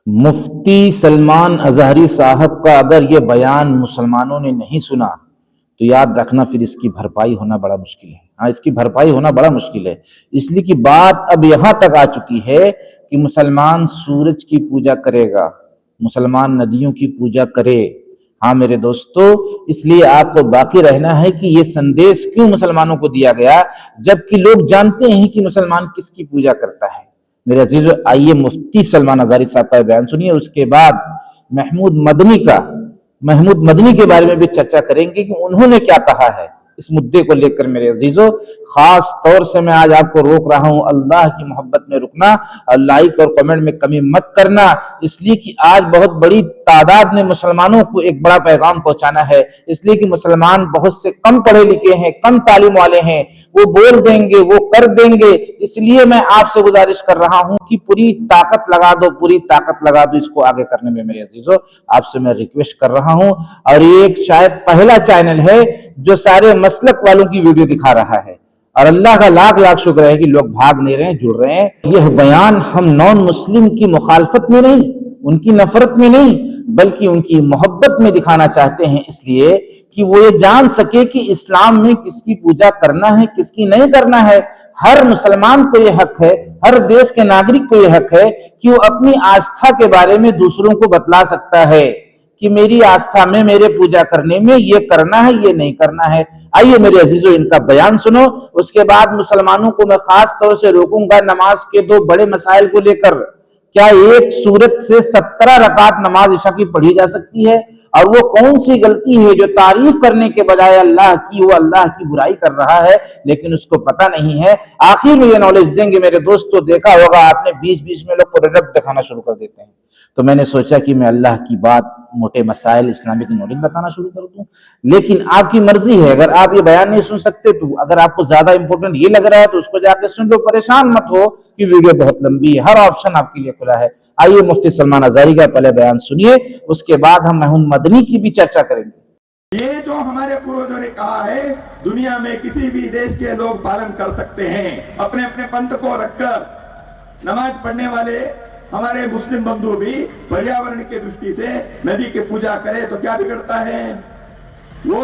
مفتی سلمان اظہری صاحب کا اگر یہ بیان مسلمانوں نے نہیں سنا تو یاد رکھنا پھر اس کی بھرپائی ہونا بڑا مشکل ہے۔ اس کی بھرپائی ہونا بڑا مشکل ہے، اس لیے کہ بات اب یہاں تک آ چکی ہے کہ مسلمان سورج کی پوجا کرے گا، مسلمان ندیوں کی پوجا کرے۔ ہاں میرے دوستو، اس لیے آپ کو باقی رہنا ہے کہ یہ سندیش کیوں مسلمانوں کو دیا گیا جبکہ لوگ جانتے ہیں کہ مسلمان کس کی پوجا کرتا ہے۔ میرے عزیزو، آئیے مفتی سلمان اظہری صاحب کا بیان سنیے، اس کے بعد محمود مدنی کے بارے میں بھی چرچا کریں گے کہ انہوں نے کیا کہا ہے اس مدعے کو لے کر۔ میرے عزیزو، خاص طور سے میں آج آپ کو روک رہا ہوں، اللہ کی محبت میں رکنا اور لائک اور کمنٹ میں کمی مت کرنا، اس لیے کہ آج بہت بڑی تعداد میں مسلمانوں کو ایک بڑا پیغام پہنچانا ہے۔ اس لیے کہ مسلمان بہت سے کم پڑھے لکھے ہیں، کم تعلیم والے ہیں، وہ بول دیں گے، وہ کر دیں گے۔ اس لیے میں آپ سے گزارش کر رہا ہوں کہ پوری طاقت لگا دو اس کو آگے کرنے میں۔ میرے عزیزو، آپ سے میں ریکویسٹ کر رہا ہوں، اور یہ ایک شاید پہلا چینل ہے جو سارے مسلک والوں کی ویڈیو دکھا رہا ہے، اور اللہ کا لاکھ لاکھ شکر ہے کہ لوگ بھاگ نہیں رہے ہیں، جڑ رہے ہیں۔ یہ بیان ہم نان مسلم کی مخالفت میں نہیں، ان کی نفرت میں نہیں، بلکہ ان کی محبت میں دکھانا چاہتے ہیں، اس لیے کہ وہ یہ جان سکے کہ اسلام میں کس کی پوجا کرنا ہے، کس کی نہیں کرنا ہے۔ ہر مسلمان کو یہ حق ہے، ہر دیش کے ناگرک کو یہ حق ہے کہ وہ اپنی آستھا کے بارے میں دوسروں کو بتلا سکتا ہے کہ میری آستھا میں، میرے پوجا کرنے میں یہ کرنا ہے، یہ نہیں کرنا ہے۔ آئیے میرے عزیزو، ان کا بیان سنو، اس کے بعد مسلمانوں کو میں خاص طور سے روکوں گا نماز کے دو بڑے مسائل کو لے کر۔ کیا ایک سورت سے 17 رکعت نماز عشاء کی پڑھی جا سکتی ہے؟ اور وہ کون سی غلطی ہے جو تعریف کرنے کے بجائے اللہ کی، وہ اللہ کی برائی کر رہا ہے لیکن اس کو پتہ نہیں ہے۔ آخر میں یہ نالج دیں گے۔ میرے دوستو، دیکھا ہوگا آپ نے بیچ میں لوگ پروڈکٹ دکھانا شروع کر دیتے ہیں، تو میں نے سوچا کہ میں اللہ کی بات، موٹے مسائل، اسلامک نالج بتانا شروع کر دوں، لیکن آپ کی مرضی ہے۔ اگر آپ یہ بیان نہیں سن سکتے تو اگر آپ کو زیادہ امپورٹنٹ یہ لگ رہا ہے تو اس کو جا کے سن لو، پریشان مت ہو کہ ویڈیو بہت لمبی ہے، ہر آپشن آپ کے لیے کھلا ہے۔ آئیے مفتی سلمان اظہری کا پہلے بیان سنیے، اس کے بعد ہم محمود مدنی کی بھی چرچا کریں گے۔ یہ جو ہمارے پوروجوں نے کہا ہے، دنیا میں کسی بھی دیش کے لوگ پالن کر سکتے ہیں، اپنے اپنے پنتھ کو رکھ کر۔ نماز پڑھنے والے ہمارے مسلم بندھو بھی پریاورن کے درشٹی سے ندی کی پوجا کرے تو کیا بگڑتا ہے؟ وہ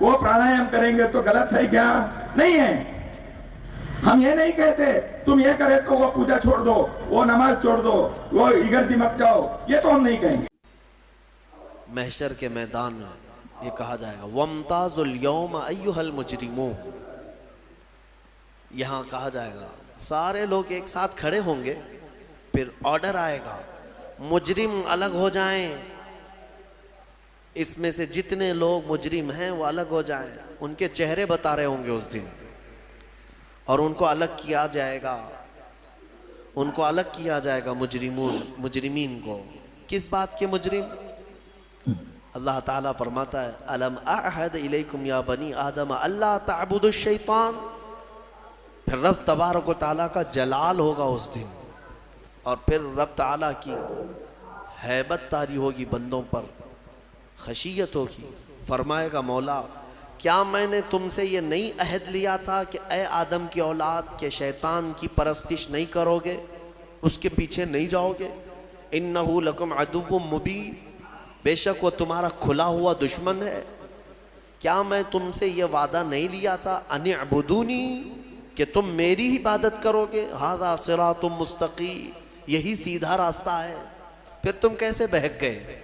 وہ پرانایام کریں گے تو غلط ہے کیا؟ نہیں ہے۔ ہم یہ نہیں کہتے تم یہ کرے تو وہ پوجا چھوڑ دو، وہ نماز چھوڑ دو، وہ اگرتی مت جاؤ، یہ تو ہم نہیں کہیں گے۔ محشر کے میدان میں یہ کہا جائے گا وَامْتَازُوا الْيَوْمَ أَيُّهَا الْمُجْرِمُونَ، یہاں کہا جائے گا سارے لوگ ایک ساتھ کھڑے ہوں گے، پھر آرڈر آئے گا مجرم الگ ہو جائیں، اس میں سے جتنے لوگ مجرم ہیں وہ الگ ہو جائیں۔ ان کے چہرے بتا رہے ہوں گے اس دن، اور ان کو الگ کیا جائے گا، ان کو الگ کیا جائے گا مجرمین کو۔ کس بات کے مجرم؟ اللہ تعالیٰ فرماتا ہے الم اعہد الیکم یا بنی آدم اللہ تعبدوا الشیطان۔ پھر رب تبارک و تعالیٰ کا جلال ہوگا اس دن، اور پھر رب تعالیٰ کی ہیبت طاری ہوگی بندوں پر، خشیت ہوگی۔ فرمائے گا مولا کیا میں نے تم سے یہ نہیں عہد لیا تھا کہ اے آدم کی اولاد کے شیطان کی پرستش نہیں کرو گے، اس کے پیچھے نہیں جاؤ گے؟ انہ لکم عدو مبین، بے شک وہ تمہارا کھلا ہوا دشمن ہے۔ کیا میں تم سے یہ وعدہ نہیں لیا تھا ان اعبدونی، کہ تم میری عبادت کرو گے؟ ھذا صراط مستقیم، یہی سیدھا راستہ ہے۔ پھر تم کیسے بہک گئے؟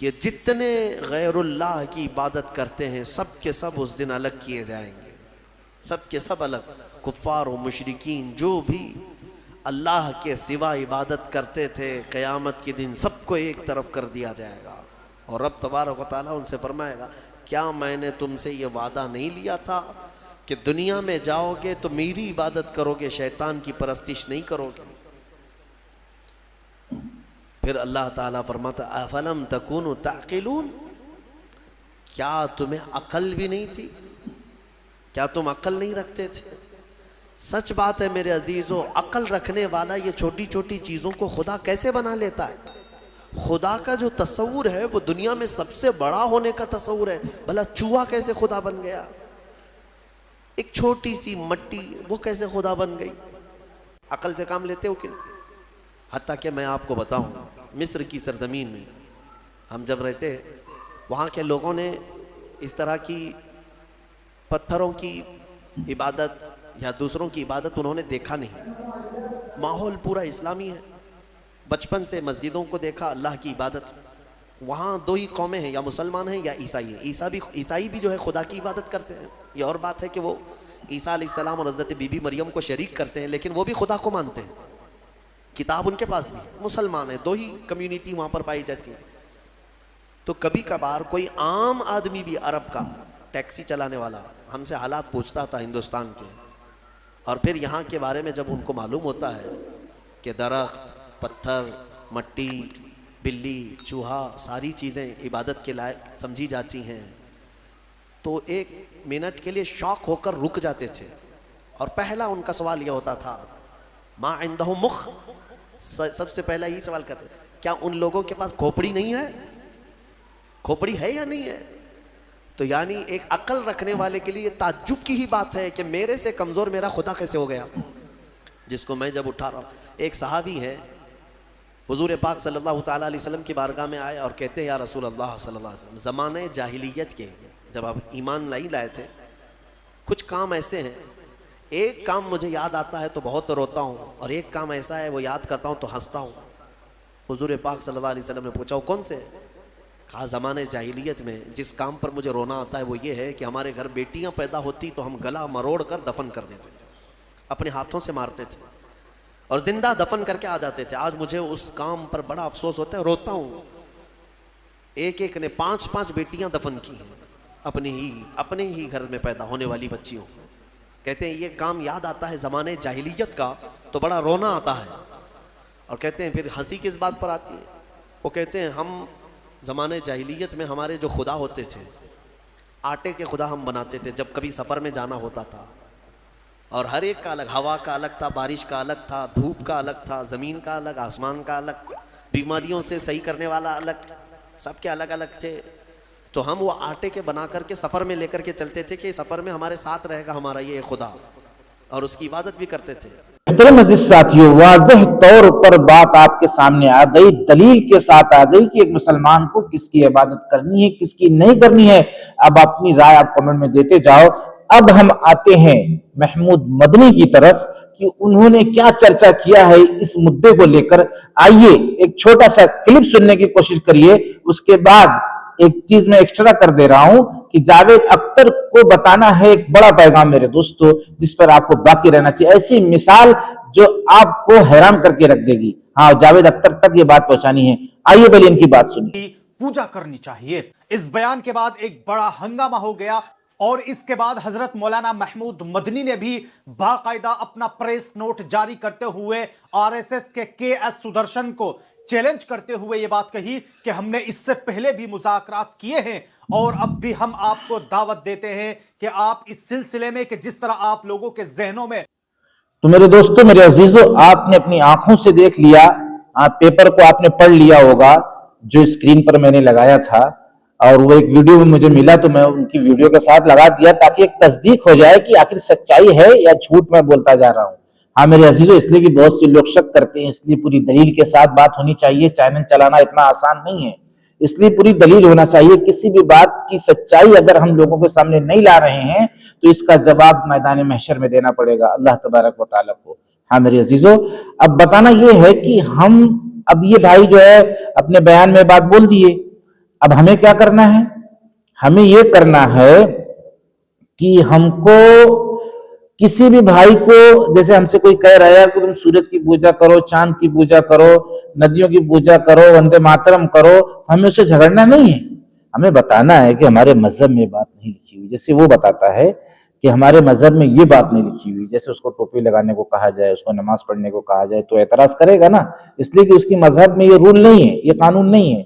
یہ جتنے غیر اللہ کی عبادت کرتے ہیں سب کے سب اس دن الگ کیے جائیں گے، سب کے سب الگ۔ کفار و مشرکین جو بھی اللہ کے سوا عبادت کرتے تھے، قیامت کے دن سب کو ایک طرف کر دیا جائے گا، اور رب تبارک و تعالیٰ ان سے فرمائے گا کیا میں نے تم سے یہ وعدہ نہیں لیا تھا کہ دنیا میں جاؤ گے تو میری عبادت کرو گے، شیطان کی پرستش نہیں کرو گے؟ پھر اللہ تعالیٰ فرماتا افلم تکونوا تعقلون، کیا تمہیں عقل بھی نہیں تھی؟ کیا تم عقل نہیں رکھتے تھے؟ سچ بات ہے میرے عزیزو، عقل رکھنے والا یہ چھوٹی چھوٹی چیزوں کو خدا کیسے بنا لیتا ہے۔ خدا کا جو تصور ہے وہ دنیا میں سب سے بڑا ہونے کا تصور ہے۔ بھلا چوہا کیسے خدا بن گیا؟ ایک چھوٹی سی مٹی وہ کیسے خدا بن گئی؟ عقل سے کام لیتے ہو کہ نہیں؟ حتیٰ کہ میں آپ کو بتاؤں، مصر کی سرزمین میں ہم جب رہتے، وہاں کے لوگوں نے اس طرح کی پتھروں کی عبادت یا دوسروں کی عبادت انہوں نے دیکھا نہیں۔ ماحول پورا اسلامی ہے، بچپن سے مسجدوں کو دیکھا، اللہ کی عبادت۔ وہاں دو ہی قومیں ہیں، یا مسلمان ہیں یا عیسائی ہیں۔ عیسائی بھی جو ہے خدا کی عبادت کرتے ہیں۔ یہ اور بات ہے کہ وہ عیسیٰ علیہ السلام اور حضرت بی بی مریم کو شریک کرتے ہیں، لیکن وہ بھی خدا کو مانتے ہیں، کتاب ان کے پاس بھی ہے۔ مسلمان ہیں، دو ہی کمیونٹی وہاں پر پائی جاتی ہے۔ تو کبھی کبھار کوئی عام آدمی بھی عرب کا ٹیکسی چلانے والا ہم سے حالات پوچھتا تھا ہندوستان کے، اور پھر یہاں کے بارے میں جب ان کو معلوم ہوتا ہے کہ درخت، پتھر، مٹی، بلی، چوہا، ساری چیزیں عبادت کے لائق سمجھی جاتی ہیں، تو ایک منٹ کے لیے شاک ہو کر رک جاتے تھے، اور پہلا ان کا سوال یہ ہوتا تھا، ما عندہم مخ، سب سے پہلا یہی سوال کرتے، کیا ان لوگوں کے پاس کھوپڑی نہیں ہے؟ کھوپڑی ہے یا نہیں ہے؟ تو یعنی ایک عقل رکھنے والے کے لیے تعجب کی ہی بات ہے کہ میرے سے کمزور میرا خدا کیسے ہو گیا، جس کو میں جب اٹھا رہا ہوں۔ ایک صحابی ہے، حضور پاک صلی اللہ تعالیٰ علیہ وسلم کی بارگاہ میں آئے اور کہتے ہیں، یا رسول اللہ صلی اللہ علیہ وسلم، زمانے جاہلیت کے جب آپ ایمان نہیں لائے تھے، کچھ کام ایسے ہیں، ایک کام مجھے یاد آتا ہے تو بہت روتا ہوں، اور ایک کام ایسا ہے وہ یاد کرتا ہوں تو ہنستا ہوں۔ حضور پاک صلی اللہ علیہ وسلم نے پوچھا، وہ کون سے؟ کہا، زمانے جاہلیت میں جس کام پر مجھے رونا آتا ہے وہ یہ ہے کہ ہمارے گھر بیٹیاں پیدا ہوتی تو ہم گلا مروڑ کر دفن کر دیتے تھے، اپنے ہاتھوں سے مارتے تھے اور زندہ دفن کر کے آ جاتے تھے۔ آج مجھے اس کام پر بڑا افسوس ہوتا ہے، روتا ہوں۔ ایک ایک نے 5 بیٹیاں دفن کی ہیں، اپنے ہی گھر میں پیدا ہونے والی بچیوں۔ کہتے ہیں یہ کام یاد آتا ہے زمانے جاہلیت کا تو بڑا رونا آتا ہے، اور کہتے ہیں پھر ہنسی کس بات پر آتی ہے؟ وہ کہتے ہیں ہم زمانے جاہلیت میں ہمارے جو خدا ہوتے تھے، آٹے کے خدا ہم بناتے تھے جب کبھی سفر میں جانا ہوتا تھا، اور ہر ایک کا الگ، ہوا کا الگ تھا، بارش کا الگ تھا، دھوپ کا الگ تھا، زمین کا الگ، آسمان کا الگ، بیماریوں سے صحیح کرنے والا الگ، سب کے الگ الگ تھے۔ تو ہم وہ آٹے کے بنا کر کے سفر میں لے کر کے چلتے تھے کہ سفر میں ہمارے ساتھ رہے گا ہمارا یہ خدا، اور اس کی عبادت بھی کرتے تھے۔ محترم عزیز ساتھیوں، واضح طور پر بات آپ کے سامنے آ گئی، دلیل کے ساتھ آ گئی کہ ایک مسلمان کو کس کی عبادت کرنی ہے، کس کی نہیں کرنی ہے۔ اب اپنی رائے آپ کمنٹ میں دیتے جاؤ۔ اب ہم آتے ہیں محمود مدنی کی طرف کہ انہوں نے کیا چرچا کیا ہے اس مدعے کو لے کر۔ آئیے ایک چھوٹا سا کلپ سننے کی کوشش کریے، اس کے بعد ایک چیز میں ایکسٹرا کر دے رہا ہوں کہ جاوید اختر کو بتانا ہے ایک بڑا پیغام میرے دوستو، جس پر آپ کو باقی رہنا چاہیے، ایسی مثال جو آپ کو حیران کر کے رکھ دے گی۔ ہاں، جاوید اختر تک یہ بات پہنچانی ہے۔ آئیے پہلے ان کی بات سنیے۔ پوجا کرنی چاہیے۔ اس بیان کے بعد ایک بڑا ہنگامہ ہو گیا، اور اس کے بعد حضرت مولانا محمود مدنی نے بھی باقاعدہ اپنا پریس نوٹ جاری کرتے ہوئے RSS کے KS سدرشن کو چیلنج کرتے ہوئے یہ بات کہی کہ ہم نے اس سے پہلے بھی مذاکرات کیے ہیں، اور اب بھی ہم آپ کو دعوت دیتے ہیں کہ آپ اس سلسلے میں کہ جس طرح آپ لوگوں کے ذہنوں میں۔ تو میرے دوستو، میرے عزیزو، آپ نے اپنی آنکھوں سے دیکھ لیا، پیپر کو آپ نے پڑھ لیا ہوگا جو اسکرین پر میں نے لگایا تھا، اور وہ ایک ویڈیو میں مجھے ملا تو میں ان کی ویڈیو کے ساتھ لگا دیا تاکہ ایک تصدیق ہو جائے کہ آخر سچائی ہے یا جھوٹ میں بولتا جا رہا ہوں۔ ہاں میرے عزیزو، اس لیے کہ بہت سے لوگ شک کرتے ہیں، اس لیے پوری دلیل کے ساتھ بات ہونی چاہیے۔ چینل چلانا اتنا آسان نہیں ہے، اس لیے پوری دلیل ہونا چاہیے۔ کسی بھی بات کی سچائی اگر ہم لوگوں کے سامنے نہیں لا رہے ہیں تو اس کا جواب میدان محشر میں دینا پڑے گا اللہ تبارک و تعالیٰ کو۔ ہاں میرے عزیزو، اب بتانا یہ ہے کہ اب یہ بھائی جو ہے اپنے بیان میں بات بول دیے، اب ہمیں کیا کرنا ہے؟ ہمیں یہ کرنا ہے کہ ہم کو کسی بھی بھائی کو، جیسے ہم سے کوئی کہہ رہا ہے کہ تم سورج کی پوجا کرو، چاند کی پوجا کرو، ندیوں کی پوجا کرو، وندے ماترم کرو، ہمیں اسے جھگڑنا نہیں ہے۔ ہمیں بتانا ہے کہ ہمارے مذہب میں بات نہیں لکھی ہوئی، جیسے وہ بتاتا ہے کہ ہمارے مذہب میں یہ بات نہیں لکھی ہوئی، جیسے اس کو ٹوپی لگانے کو کہا جائے، اس کو نماز پڑھنے کو کہا جائے تو اعتراض کرے گا نا، اس لیے کہ اس کی مذہب میں یہ رول نہیں ہے، یہ قانون نہیں ہے۔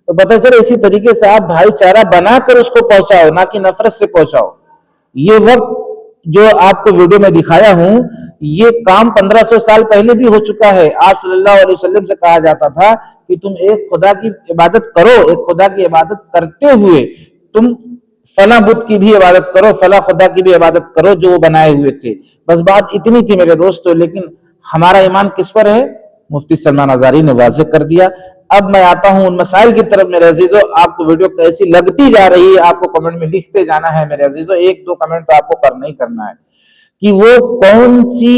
تو پتہ چلے اسی طریقے سے آپ بھائی چارہ بنا کر اس کو پہنچاؤ، نہ کہ نفرت سے پہنچاؤ۔ یہ وقت جو آپ کو ویڈیو میں دکھایا ہوں، یہ کام 1500 سال پہلے بھی ہو چکا ہے۔ آپ صلی اللہ علیہ وسلم سے کہا جاتا تھا کہ تم ایک خدا کی عبادت کرو، ایک خدا کی عبادت کرتے ہوئے تم فلاں بت کی بھی عبادت کرو، فلاں خدا کی بھی عبادت کرو جو وہ بنائے ہوئے تھے۔ بس بات اتنی تھی میرے دوستو، لیکن ہمارا ایمان کس پر ہے؟ مفتی سلمان ازاری نے واضح کر دیا۔ اب میں آتا ہوں ان مسائل کی طرف میرے عزیزو، آپ کو ویڈیو کیسی لگتی جا رہی ہے آپ کو کمنٹ میں لکھتے جانا ہے میرے عزیزو، 1-2 کمنٹ تو آپ کو کرنا ہی کرنا ہے کہ وہ کون سی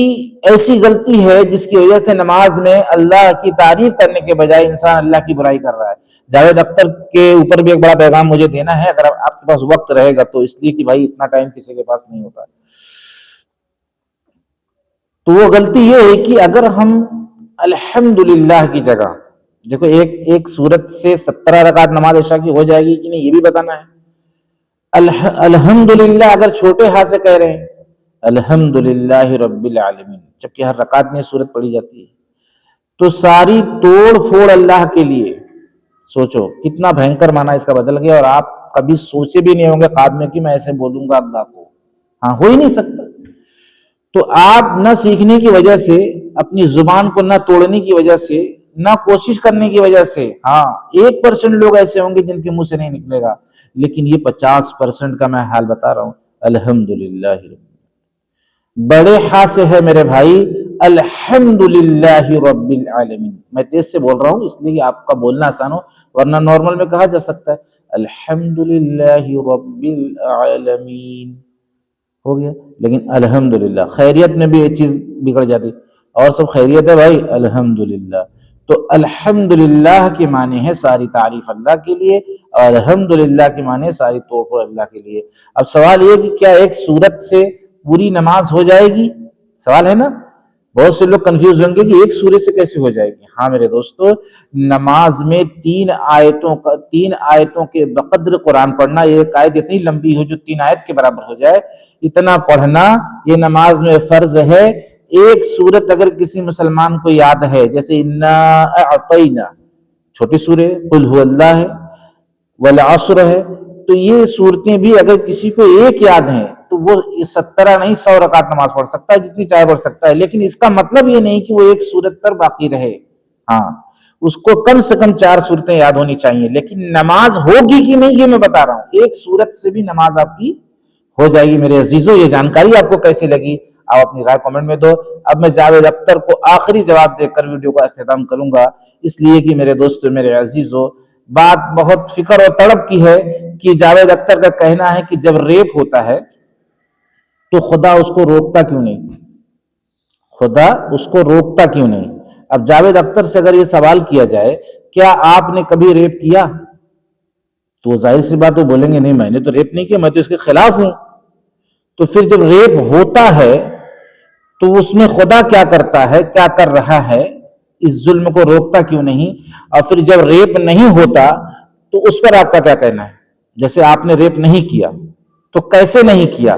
ایسی غلطی ہے جس کی وجہ سے نماز میں اللہ کی تعریف کرنے کے بجائے انسان اللہ کی برائی کر رہا ہے۔ جاوید اختر کے اوپر بھی ایک بڑا پیغام مجھے دینا ہے، اگر آپ کے پاس وقت رہے گا تو، اس لیے کہ بھائی اتنا ٹائم کسی کے پاس نہیں ہوتا۔ تو وہ غلطی یہ ہے کہ اگر ہم الحمدللہ کی جگہ، دیکھو ایک سورت سے 17 رکعت نماز عشاء کی ہو جائے گی کہ نہیں یہ بھی بتانا ہے۔ الحمدللہ اگر چھوٹے ہاتھ سے کہہ رہے ہیں الحمدللہ رب العالمین، جبکہ ہر رکعت میں سورت پڑھی جاتی ہے، تو ساری توڑ پھوڑ اللہ کے لیے، سوچو کتنا بھینکر معنی اس کا بدل گیا، اور آپ کبھی سوچے بھی نہیں ہوں گے خواب میں کہ میں ایسے بولوں گا اللہ کو، ہاں ہو ہی نہیں سکتا۔ تو آپ نہ سیکھنے کی وجہ سے، اپنی زبان کو نہ توڑنے کی وجہ سے، نہ کوشش کرنے کی وجہ سے، ہاں 1% لوگ ایسے ہوں گے جن کے منہ سے نہیں نکلے گا، لیکن یہ 50% کا میں حال بتا رہا ہوں۔ الحمدللہ بڑے ہاں سے ہے میرے بھائی، الحمدللہ رب العالمین۔ میں تیز سے بول رہا ہوں اس لیے کہ آپ کا بولنا آسان ہو، ورنہ نارمل میں کہا جا سکتا ہے الحمدللہ رب العالمین، ہو گیا۔ لیکن الحمدللہ، خیریت میں بھی یہ چیز بگڑ جاتی، اور سب خیریت ہے بھائی الحمدللہ۔ تو الحمدللہ کے معنی ہے ساری تعریف اللہ کے لیے، اور الحمدللہ کے معنی ہے ساری توڑ پھوڑ اللہ کے لیے۔ اب سوال یہ کہ کیا ایک سورت سے پوری نماز ہو جائے گی؟ سوال ہے نا، بہت سے لوگ کنفیوز ہوں گے کہ ایک سورت سے کیسے ہو جائے گی۔ ہاں میرے دوستو، نماز میں 3 آیتوں کے بقدر قرآن پڑھنا، ایک آیت اتنی لمبی ہو جو 3 آیت کے برابر ہو جائے، اتنا پڑھنا یہ نماز میں فرض ہے۔ ایک سورت اگر کسی مسلمان کو یاد ہے، جیسے انا اعطینا چھوٹی سورہ، قل هو اللہ ہے، والعصر ہے، تو یہ صورتیں بھی اگر کسی کو ایک یاد ہیں تو وہ 17 نہیں 100 رکعت نماز پڑھ سکتا ہے، جتنی چاہے پڑھ سکتا ہے، لیکن اس کا مطلب یہ نہیں کہ وہ ایک سورت پر باقی رہے، ہاں اس کو کم سے کم 4 صورتیں یاد ہونی چاہیے، لیکن نماز ہوگی کہ نہیں یہ میں بتا رہا ہوں، ایک سورت سے بھی نماز آپ کی ہو جائے گی میرے عزیزو۔ یہ جانکاری آپ کو کیسی لگی؟ آپ اپنی رائے کمنٹ میں دو۔ اب میں جاوید اختر کو آخری جواب دے کر ویڈیو کا اختتام کروں گا، اس لیے کہ میرے دوستو میرے عزیزو، بات بہت فکر اور تڑپ کی ہے کہ جاوید اختر کا کہنا ہے کہ جب ریپ ہوتا ہے تو خدا اس کو روکتا کیوں نہیں؟ خدا اس کو روکتا کیوں نہیں؟ اب جاوید اختر سے اگر یہ سوال کیا جائے کیا آپ نے کبھی ریپ کیا، تو ظاہر سی بات وہ بولیں گے نہیں میں نے تو ریپ نہیں کیا، میں تو اس کے خلاف ہوں۔ تو پھر جب ریپ ہوتا ہے تو اس میں خدا کیا کرتا ہے، کیا کر رہا ہے، اس ظلم کو روکتا کیوں نہیں؟ اور پھر جب ریپ نہیں ہوتا تو اس پر آپ کا کیا کہنا ہے؟ جیسے آپ نے ریپ نہیں کیا تو کیسے نہیں کیا؟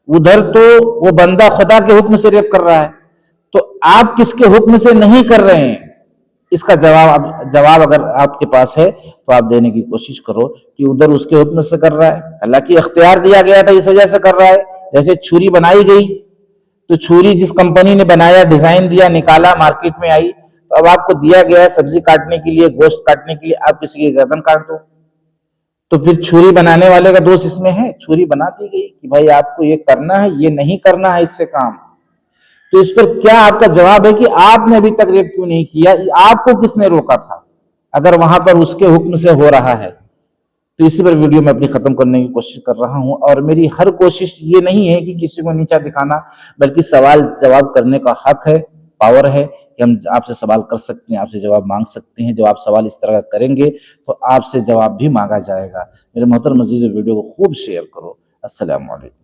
ادھر تو وہ بندہ خدا کے حکم سے ریپ کر رہا ہے، تو آپ کس کے حکم سے نہیں کر رہے ہیں؟ اس کا جواب اگر آپ کے پاس ہے تو آپ دینے کی کوشش کرو کہ ادھر اس کے حکم سے کر رہا ہے، اللہ کی اختیار دیا گیا تھا اس وجہ سے کر رہا ہے۔ جیسے چھری بنائی گئی تو چھری جس کمپنی نے بنایا، ڈیزائن دیا، نکالا، مارکیٹ میں آئی، تو اب آپ کو دیا گیا ہے سبزی کاٹنے کے لیے، گوشت کاٹنے کے لیے، آپ کسی کی گردن کاٹ دو، تو پھر چھری بنانے والے کا دوست اس میں ہے؟ چھری بنا دی گئی کہ بھائی آپ کو یہ کرنا ہے، یہ نہیں کرنا ہے اس سے کام، تو اس پر کیا آپ کا جواب ہے کہ آپ نے ابھی تک ریپ کیوں نہیں کیا؟ آپ کو کس نے روکا تھا اگر وہاں پر اس کے حکم سے ہو رہا ہے؟ تو اسی پر ویڈیو میں اپنی ختم کرنے کی کوشش کر رہا ہوں، اور میری ہر کوشش یہ نہیں ہے کہ کسی کو نیچا دکھانا، بلکہ سوال جواب کرنے کا حق ہے، پاور ہے کہ ہم آپ سے سوال کر سکتے ہیں، آپ سے جواب مانگ سکتے ہیں۔ جب آپ سوال اس طرح کریں گے تو آپ سے جواب بھی مانگا جائے گا۔ میرے محترم عزیزو، ویڈیو کو خوب شیئر کرو۔ السلام علیکم۔